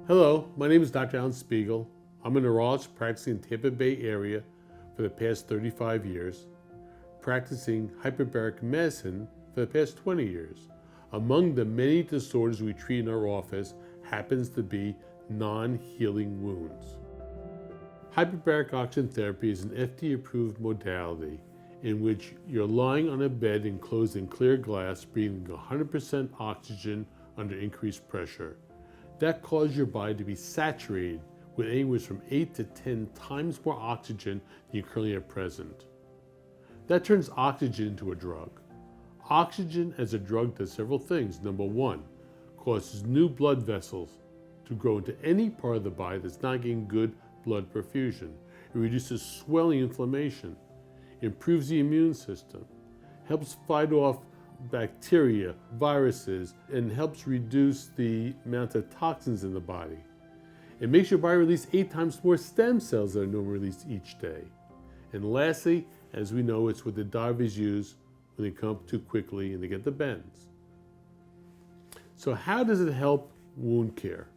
Hello, my name is Dr. Alan Spiegel. I'm a neurologist practicing in the Tampa Bay area for the past 35 years, practicing hyperbaric medicine for the past 20 years. Among the many disorders we treat in our office happens to be non-healing wounds. Hyperbaric oxygen therapy is an FDA-approved modality in which you're lying on a bed enclosed in clear glass, breathing 100% oxygen under increased pressure. That causes your body to be saturated with anywhere from 8 to 10 times more oxygen than you currently have present. That turns oxygen into a drug. Oxygen as a drug does several things. Number one, causes new blood vessels to grow into any part of the body that's not getting good blood perfusion. It reduces swelling, inflammation, improves the immune system, helps fight off bacteria, viruses, and helps reduce the amount of toxins in the body. It makes your body release 8 times more stem cells than are normally released each day. And lastly, as we know, it's what the divers use when they come up too quickly and they get the bends. So how does it help wound care?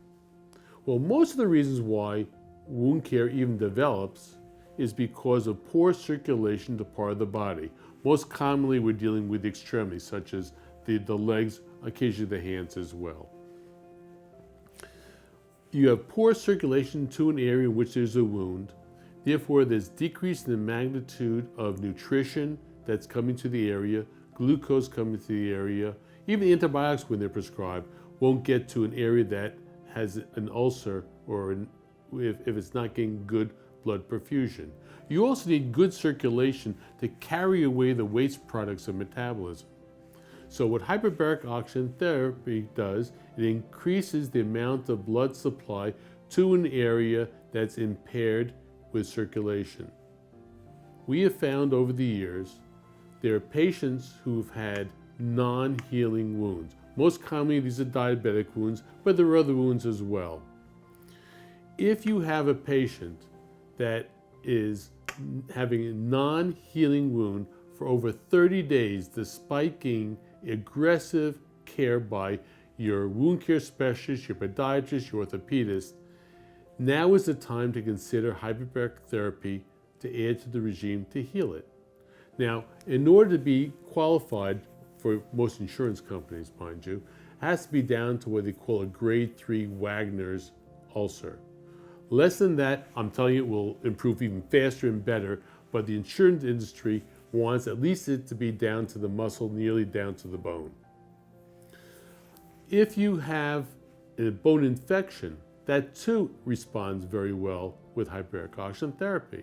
Well, most of the reasons why wound care even develops is because of poor circulation to part of the body. Most commonly, we're dealing with the extremities, such as the legs, occasionally the hands as well. You have poor circulation to an area in which there's a wound. Therefore, there's decrease in the magnitude of nutrition that's coming to the area, glucose coming to the area. Even the antibiotics, when they're prescribed, won't get to an area that has an ulcer or if it's not getting good blood perfusion. You also need good circulation to carry away the waste products of metabolism. So what hyperbaric oxygen therapy does, it increases the amount of blood supply to an area that's impaired with circulation. We have found over the years there are patients who've had non-healing wounds. Most commonly these are diabetic wounds, but there are other wounds as well. If you have a patient that is having a non-healing wound for over 30 days despite getting aggressive care by your wound care specialist, your podiatrist, your orthopedist, now is the time to consider hyperbaric therapy to add to the regime to heal it. Now, in order to be qualified for most insurance companies, mind you, it has to be down to what they call a grade 3 Wagner's ulcer. Less than that, I'm telling you, it will improve even faster and better, but the insurance industry wants at least it to be down to the muscle, nearly down to the bone. If you have a bone infection, that too responds very well with hyperbaric oxygen therapy.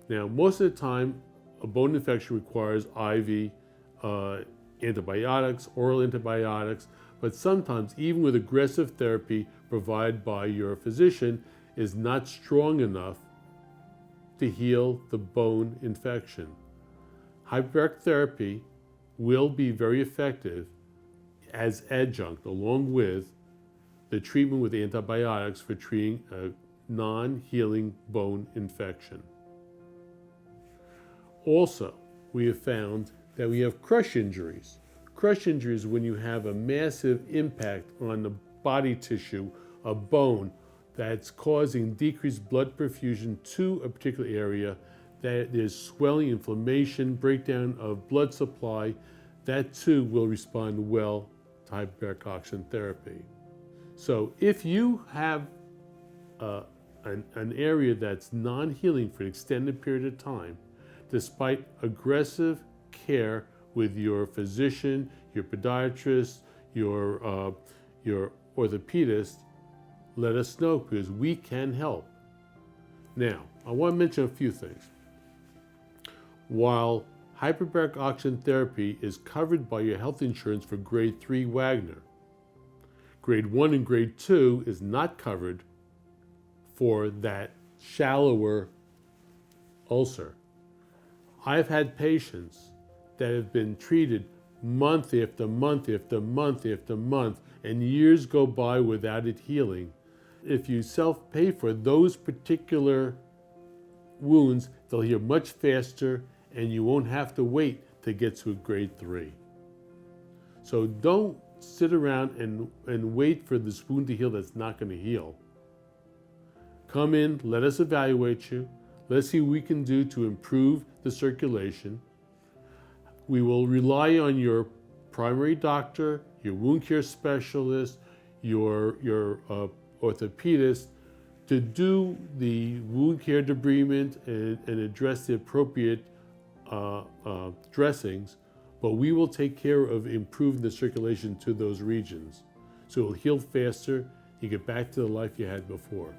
Now, most of the time, a bone infection requires IV antibiotics, oral antibiotics, but sometimes even with aggressive therapy provided by your physician, is not strong enough to heal the bone infection. Hyperbaric therapy will be very effective as adjunct along with the treatment with antibiotics for treating a non-healing bone infection. Also, we have found that we have crush injuries. Crush injuries when you have a massive impact on the body tissue, a bone, that's causing decreased blood perfusion to a particular area, that there's swelling, inflammation, breakdown of blood supply, that too will respond well to hyperbaric oxygen therapy. So if you have an area that's non-healing for an extended period of time, despite aggressive care with your physician, your podiatrist, your orthopedist, let us know because we can help. Now, I want to mention a few things. While hyperbaric oxygen therapy is covered by your health insurance for grade 3 Wagner, grade 1 and grade 2 is not covered for that shallower ulcer. I've had patients that have been treated month after month after month after month, and years go by without it healing. If you self-pay for those particular wounds, they'll heal much faster and you won't have to wait to get to a grade 3. So don't sit around and wait for this wound to heal that's not going to heal. Come in, let us evaluate you. Let's see what we can do to improve the circulation. We will rely on your primary doctor, your wound care specialist, your orthopedist to do the wound care debridement and address the appropriate dressings, but we will take care of improving the circulation to those regions. So it will heal faster, you get back to the life you had before.